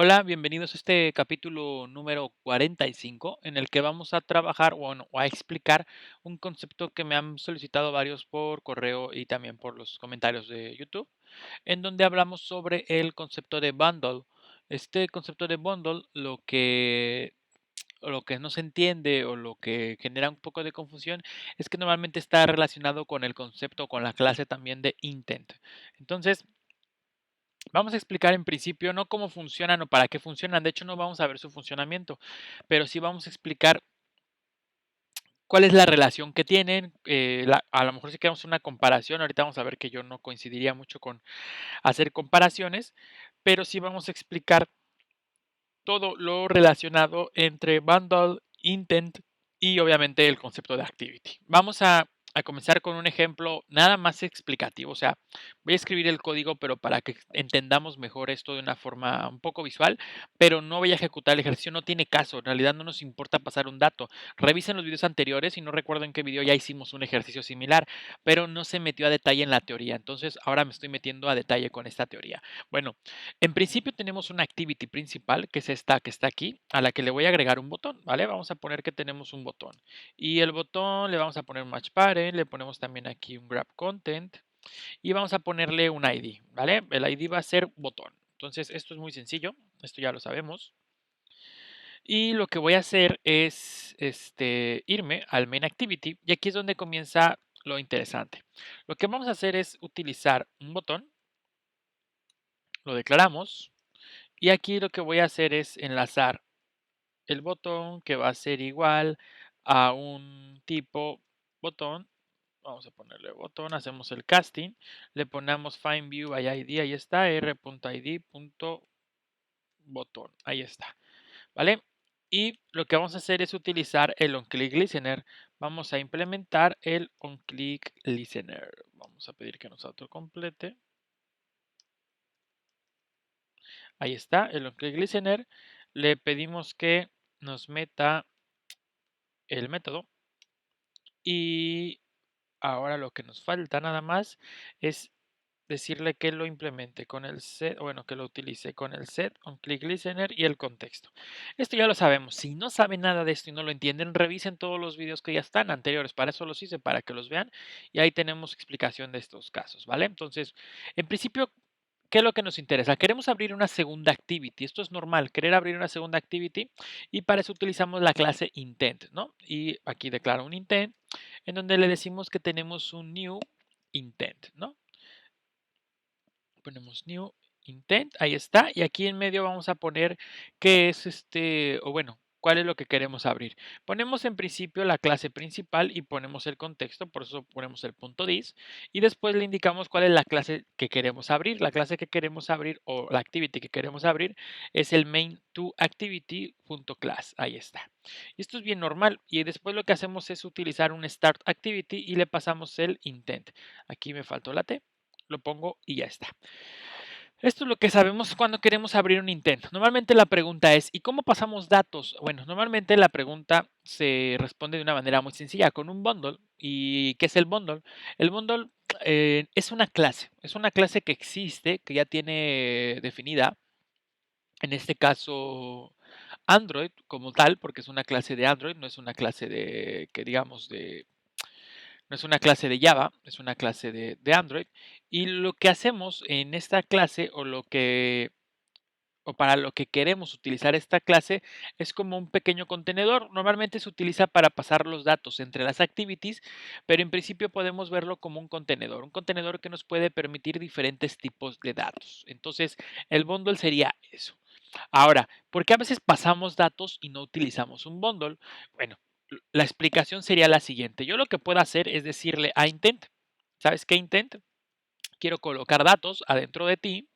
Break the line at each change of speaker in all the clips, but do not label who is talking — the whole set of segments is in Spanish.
Hola, bienvenidos a este capítulo número 45 en el que vamos a trabajar, bueno, o a explicar un concepto que me han solicitado varios por correo y también por los comentarios de YouTube, en donde hablamos sobre el concepto de bundle. Este concepto de bundle, lo que no se entiende o lo que genera un poco de confusión es que normalmente está relacionado con el concepto, con la clase también de intent. Entonces, vamos a explicar en principio no cómo funcionan o para qué funcionan, de hecho no vamos a ver su funcionamiento, pero sí vamos a explicar cuál es la relación que tienen, a lo mejor si queremos una comparación, ahorita vamos a ver que yo no coincidiría mucho con hacer comparaciones, pero sí vamos a explicar todo lo relacionado entre bundle, intent y obviamente el concepto de activity. Vamos a comenzar con un ejemplo nada más explicativo, o sea, voy a escribir el código, pero para que entendamos mejor esto de una forma un poco visual, pero no voy a ejecutar el ejercicio, no tiene caso, en realidad no nos importa pasar un dato. Revisen los videos anteriores y no recuerdo en qué video ya hicimos un ejercicio similar, pero no se metió a detalle en la teoría, entonces ahora me estoy metiendo a detalle con esta teoría. Bueno, en principio tenemos una activity principal, que es esta que está aquí, a la que le voy a agregar un botón, ¿vale? Vamos a poner que tenemos un botón. Y el botón le vamos a poner un match parent, le ponemos también aquí un grab content y vamos a ponerle un ID, ¿vale? El ID va a ser botón. Entonces, esto es muy sencillo, esto ya lo sabemos. Y lo que voy a hacer es irme al main activity y aquí es donde comienza lo interesante. Lo que vamos a hacer es utilizar un botón, lo declaramos. Y aquí lo que voy a hacer es enlazar el botón que va a ser igual a un tipo botón. Vamos a ponerle botón, hacemos el casting, le ponemos find view by ID, ahí está, r.id.botón, ahí está, ¿vale? Y lo que vamos a hacer es utilizar el onClick listener. Vamos a implementar el onClick listener. Vamos a pedir que nos autocomplete. Ahí está, el onClick listener. Le pedimos que nos meta el método y ahora lo que nos falta nada más es decirle que lo implemente con el set, bueno, que lo utilice con el set, onClick listener y el contexto. Esto ya lo sabemos. Si no saben nada de esto y no lo entienden, revisen todos los videos que ya están anteriores. Para eso los hice, para que los vean. Y ahí tenemos explicación de estos casos, ¿vale? Entonces, en principio, ¿qué es lo que nos interesa? Queremos abrir una segunda activity. Esto es normal, querer abrir una segunda activity y para eso utilizamos la clase intent, ¿no? Y aquí declaro un intent en donde le decimos que tenemos un new intent, ¿no? Ponemos new intent, ahí está, y aquí en medio vamos a poner qué es o bueno, cuál es lo que queremos abrir. Ponemos en principio la clase principal y ponemos el contexto, por eso ponemos el punto .dis, y después le indicamos cuál es la clase que queremos abrir. La clase que queremos abrir o la activity que queremos abrir es el main to activity.class, ahí está. Y esto es bien normal, y después lo que hacemos es utilizar un start activity y le pasamos el intent. Aquí me faltó la T, lo pongo y ya está. Esto es lo que sabemos cuando queremos abrir un intento. Normalmente la pregunta es, ¿y cómo pasamos datos? Bueno, normalmente la pregunta se responde de una manera muy sencilla, con un bundle. ¿Y qué es el bundle? El bundle es una clase que existe, que ya tiene definida, en este caso Android como tal, porque es una clase de Android, no es una clase de, que digamos, no es una clase de Java, es una clase de Android. Y lo que hacemos en esta clase o para lo que queremos utilizar esta clase es como un pequeño contenedor. Normalmente se utiliza para pasar los datos entre las activities, pero en principio podemos verlo como un contenedor que nos puede permitir diferentes tipos de datos. Entonces, el bundle sería eso. Ahora, ¿por qué a veces pasamos datos y no utilizamos un bundle? Bueno, la explicación sería la siguiente. Yo lo que puedo hacer es decirle a intent, ¿sabes qué intent? Quiero colocar datos adentro de ti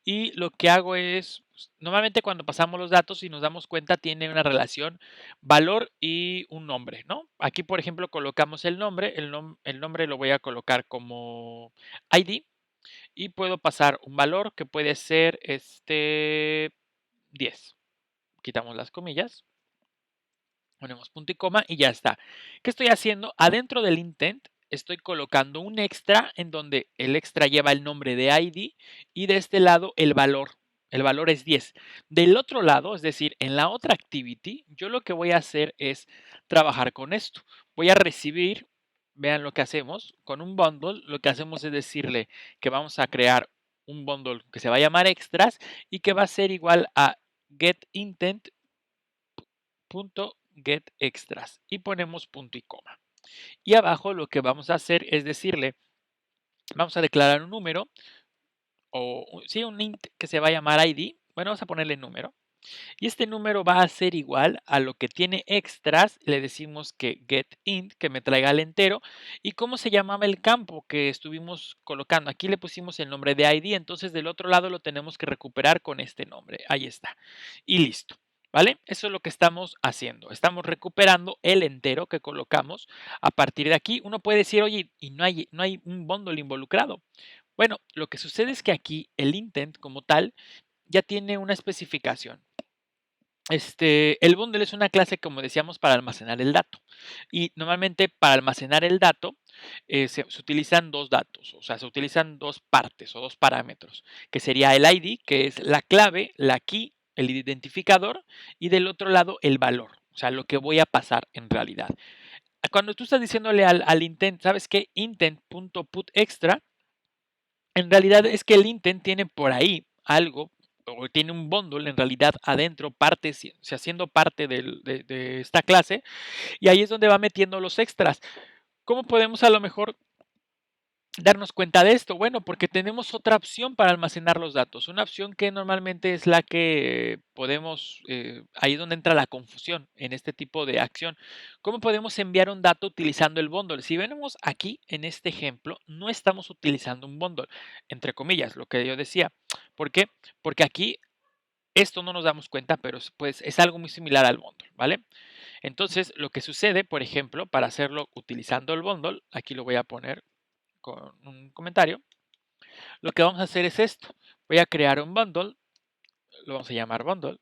y lo que hago es, normalmente cuando pasamos los datos y nos damos cuenta tiene una relación valor y un nombre, ¿no? Aquí, por ejemplo, colocamos el nombre, el nombre lo voy a colocar como ID y puedo pasar un valor que puede ser 10. Quitamos las comillas, ponemos punto y coma y ya está. ¿Qué estoy haciendo? Adentro del intent estoy colocando un extra en donde el extra lleva el nombre de ID y de este lado el valor. el valor es 10. Del otro lado, es decir, en la otra activity, yo lo que voy a hacer es trabajar con esto. Voy a recibir, vean lo que hacemos, con un bundle, lo que hacemos es decirle que vamos a crear un bundle que se va a llamar extras y que va a ser igual a getIntent.getExtras y ponemos punto y coma. Y abajo lo que vamos a hacer es decirle, vamos a declarar un número o sí, un int que se va a llamar ID. Bueno, vamos a ponerle número. Y este número va a ser igual a lo que tiene extras. Le decimos que getInt, que me traiga el entero. ¿Y cómo se llamaba el campo que estuvimos colocando? Aquí le pusimos el nombre de ID, entonces del otro lado lo tenemos que recuperar con este nombre. Ahí está. Y listo. ¿Vale? Eso es lo que estamos haciendo. Estamos recuperando el entero que colocamos. A partir de aquí, uno puede decir, oye, y no hay un bundle involucrado. Bueno, lo que sucede es que aquí el intent como tal ya tiene una especificación. El bundle es una clase, como decíamos, para almacenar el dato. Y normalmente para almacenar el dato se utilizan dos datos, o sea, se utilizan dos partes o dos parámetros, que sería el ID, que es la clave, la key, el identificador, y del otro lado el valor, o sea, lo que voy a pasar en realidad. Cuando tú estás diciéndole al intent, ¿sabes qué? Intent.putExtra, en realidad es que el intent tiene por ahí algo, o tiene un bundle en realidad adentro, parte, o sea, siendo parte de esta clase, y ahí es donde va metiendo los extras. ¿Cómo podemos a lo mejor darnos cuenta de esto? Bueno, porque tenemos otra opción para almacenar los datos, una opción que normalmente es la que podemos, ahí es donde entra la confusión en este tipo de acción. ¿Cómo podemos enviar un dato utilizando el bundle? Si vemos aquí en este ejemplo, no estamos utilizando un bundle, entre comillas, lo que yo decía. ¿Por qué? Porque aquí esto no nos damos cuenta, pero pues es algo muy similar al bundle, ¿vale? Entonces, lo que sucede, por ejemplo, para hacerlo utilizando el bundle, aquí lo voy a poner con un comentario. Lo que vamos a hacer es esto. Voy a crear un bundle, lo vamos a llamar bundle,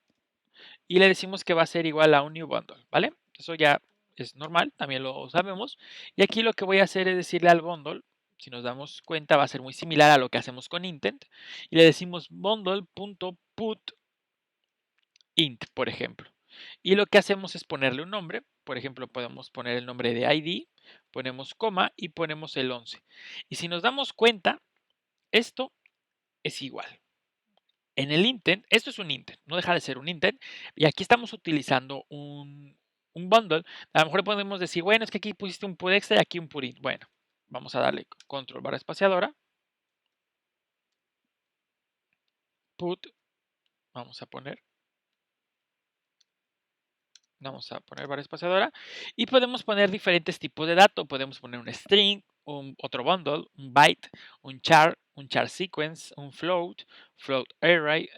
y le decimos que va a ser igual a un new bundle, ¿vale? Eso ya es normal, también lo sabemos. Y aquí lo que voy a hacer es decirle al bundle, si nos damos cuenta, va a ser muy similar a lo que hacemos con intent, y le decimos bundle.putInt, por ejemplo. Y lo que hacemos es ponerle un nombre, por ejemplo, podemos poner el nombre de ID, ponemos coma y ponemos el 11. Y si nos damos cuenta, esto es igual. En el intent, esto es un intent, no deja de ser un intent, y aquí estamos utilizando un bundle. A lo mejor podemos decir, bueno, es que aquí pusiste un put extra y aquí un put int. Bueno, vamos a darle control barra espaciadora, put, vamos a poner, barra espaciadora, y podemos poner diferentes tipos de datos. Podemos poner un string, otro bundle, un byte, un char sequence, un float, float array,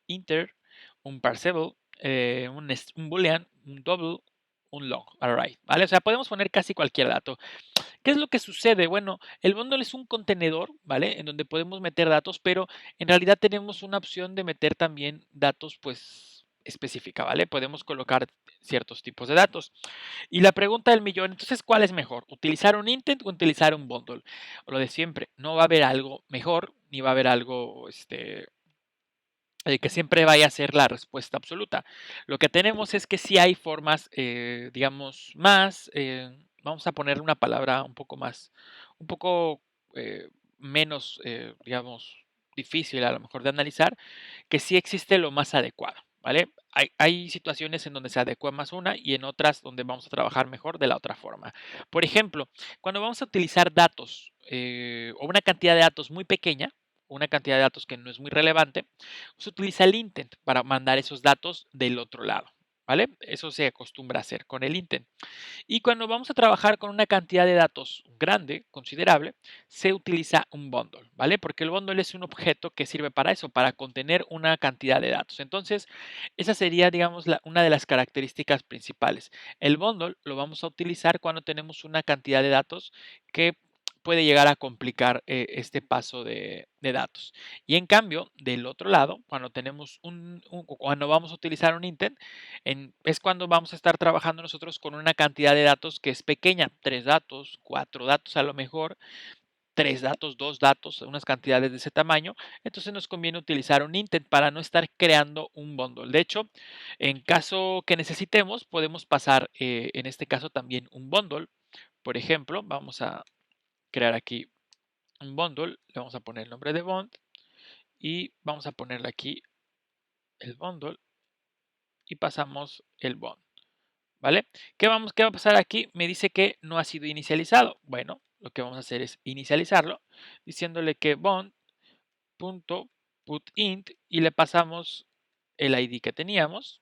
inter, un parsable, un boolean, un double, un long array, ¿vale? O sea, podemos poner casi cualquier dato. ¿Qué es lo que sucede? Bueno, el bundle es un contenedor, ¿vale? En donde podemos meter datos, pero en realidad tenemos una opción de meter también datos, pues, específica, ¿vale? Podemos colocar ciertos tipos de datos. Y la pregunta del millón, entonces, ¿cuál es mejor? ¿Utilizar un intent o utilizar un bundle? O lo de siempre, no va a haber algo mejor, ni va a haber algo, que siempre vaya a ser la respuesta absoluta. Lo que tenemos es que sí hay formas, digamos, más, vamos a poner una palabra un poco más, un poco menos, digamos, difícil a lo mejor de analizar, que sí existe lo más adecuado, ¿vale? Hay situaciones en donde se adecua más una y en otras donde vamos a trabajar mejor de la otra forma. Por ejemplo, cuando vamos a utilizar datos o una cantidad de datos muy pequeña, una cantidad de datos que no es muy relevante, se utiliza el intent para mandar esos datos del otro lado, ¿vale? Eso se acostumbra a hacer con el intent. Y cuando vamos a trabajar con una cantidad de datos grande, considerable, se utiliza un bundle, ¿vale? Porque el bundle es un objeto que sirve para eso, para contener una cantidad de datos. Entonces, esa sería, digamos, una de las características principales. El bundle lo vamos a utilizar cuando tenemos una cantidad de datos que puede llegar a complicar este paso de datos. Y en cambio, del otro lado, cuando tenemos cuando vamos a utilizar un intent, es cuando vamos a estar trabajando nosotros con una cantidad de datos que es pequeña, 3 datos, 4 datos a lo mejor, 3 datos, 2 datos, unas cantidades de ese tamaño, entonces nos conviene utilizar un intent para no estar creando un bundle. De hecho, en caso que necesitemos, podemos pasar, en este caso también un bundle. Por ejemplo, vamos a crear aquí un bundle, le vamos a poner el nombre de bond y vamos a ponerle aquí el bundle y pasamos el bond, ¿vale? ¿Qué va a pasar aquí? Me dice que no ha sido inicializado. Bueno, lo que vamos a hacer es inicializarlo diciéndole que bond.putInt y le pasamos el ID que teníamos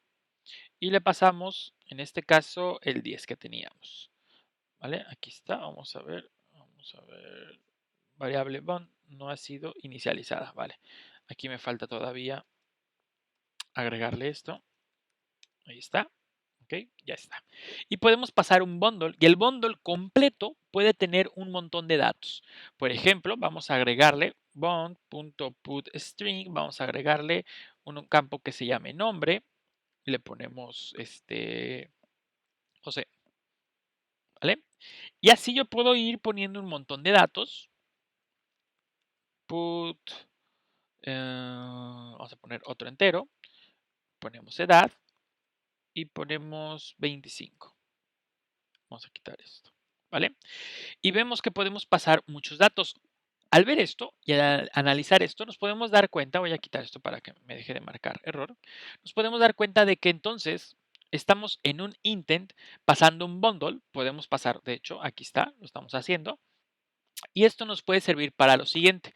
y le pasamos, en este caso, el 10 que teníamos, ¿vale? Aquí está, vamos a ver, variable bond no ha sido inicializada, ¿vale? Aquí me falta todavía agregarle esto, ahí está. Ok, ya está. Y podemos pasar un bundle y el bundle completo puede tener un montón de datos. Por ejemplo, vamos a agregarle bond.putString, vamos a agregarle un campo que se llame nombre, le ponemos José, ¿vale? Y así yo puedo ir poniendo un montón de datos. Put, vamos a poner otro entero, ponemos edad y ponemos 25. Vamos a quitar esto, ¿vale? Y vemos que podemos pasar muchos datos. Al ver esto y al analizar esto, nos podemos dar cuenta, voy a quitar esto para que me deje de marcar error, nos podemos dar cuenta de que entonces estamos en un intent pasando un bundle, podemos pasar, de hecho, aquí está, lo estamos haciendo, y esto nos puede servir para lo siguiente.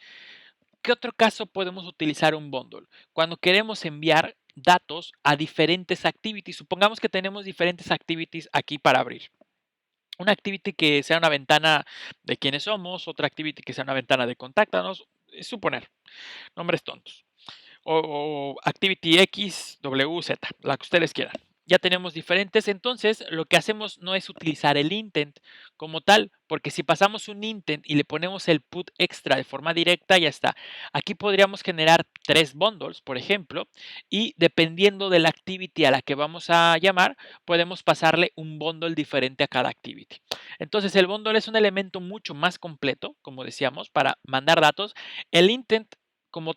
¿Qué otro caso podemos utilizar un bundle? Cuando queremos enviar datos a diferentes activities, supongamos que tenemos diferentes activities aquí para abrir. Una activity que sea una ventana de quiénes somos, otra activity que sea una ventana de contáctanos, es suponer, nombres tontos. O activity X, W, Z, la que ustedes quieran. Ya tenemos diferentes, entonces lo que hacemos no es utilizar el intent como tal, porque si pasamos un intent y le ponemos el put extra de forma directa, ya está. Aquí podríamos generar 3 bundles, por ejemplo, y dependiendo de la activity a la que vamos a llamar, podemos pasarle un bundle diferente a cada activity. Entonces el bundle es un elemento mucho más completo, como decíamos, para mandar datos. El intent como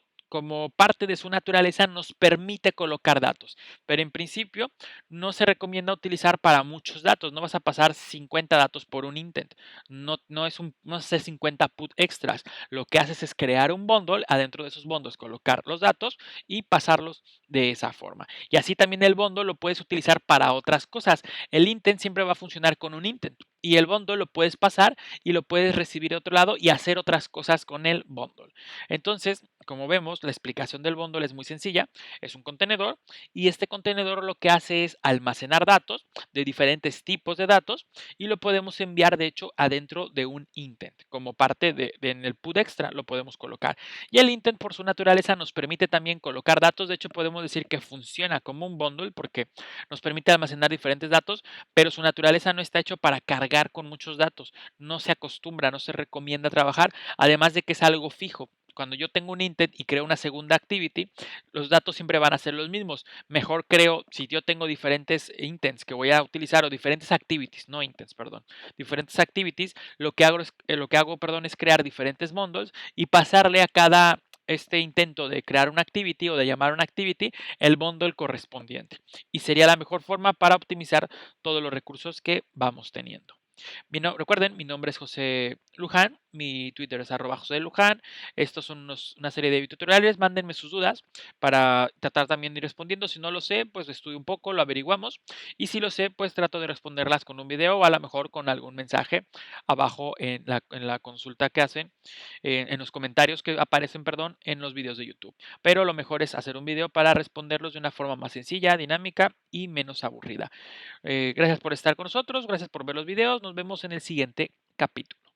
parte de su naturaleza nos permite colocar datos, pero en principio no se recomienda utilizar para muchos datos. No vas a pasar 50 datos por un intent. No es 50 put extras. Lo que haces es crear un bundle, adentro de esos bundles colocar los datos y pasarlos de esa forma. Y así también el bundle lo puedes utilizar para otras cosas. El intent siempre va a funcionar con un intent y el bundle lo puedes pasar y lo puedes recibir de otro lado y hacer otras cosas con el bundle. Entonces, como vemos, la explicación del bundle es muy sencilla. Es un contenedor y este contenedor lo que hace es almacenar datos de diferentes tipos de datos y lo podemos enviar, de hecho, adentro de un intent. Como parte en el put extra lo podemos colocar. Y el intent, por su naturaleza, nos permite también colocar datos. De hecho, podemos decir que funciona como un bundle porque nos permite almacenar diferentes datos, pero su naturaleza no está hecho para cargar con muchos datos. No se acostumbra, no se recomienda trabajar, además de que es algo fijo. Cuando yo tengo un intent y creo una segunda activity, los datos siempre van a ser los mismos. Mejor creo, si yo tengo diferentes intents que voy a utilizar o diferentes activities, no intents, perdón, diferentes activities, perdón, es crear diferentes bundles y pasarle a cada intento de crear una activity o de llamar una activity el bundle correspondiente. Y sería la mejor forma para optimizar todos los recursos que vamos teniendo. Recuerden, mi nombre es José Luján, mi Twitter es @José Luján. Estos son una serie de tutoriales. Mándenme sus dudas para tratar también de ir respondiendo. Si no lo sé, pues estudio un poco, lo averiguamos. Y si lo sé, pues trato de responderlas con un video o a lo mejor con algún mensaje abajo en la consulta que hacen, en los comentarios que aparecen, perdón, en los videos de YouTube. Pero lo mejor es hacer un video para responderlos de una forma más sencilla, dinámica y menos aburrida. Gracias por estar con nosotros, gracias por ver los videos, nos vemos en el siguiente capítulo.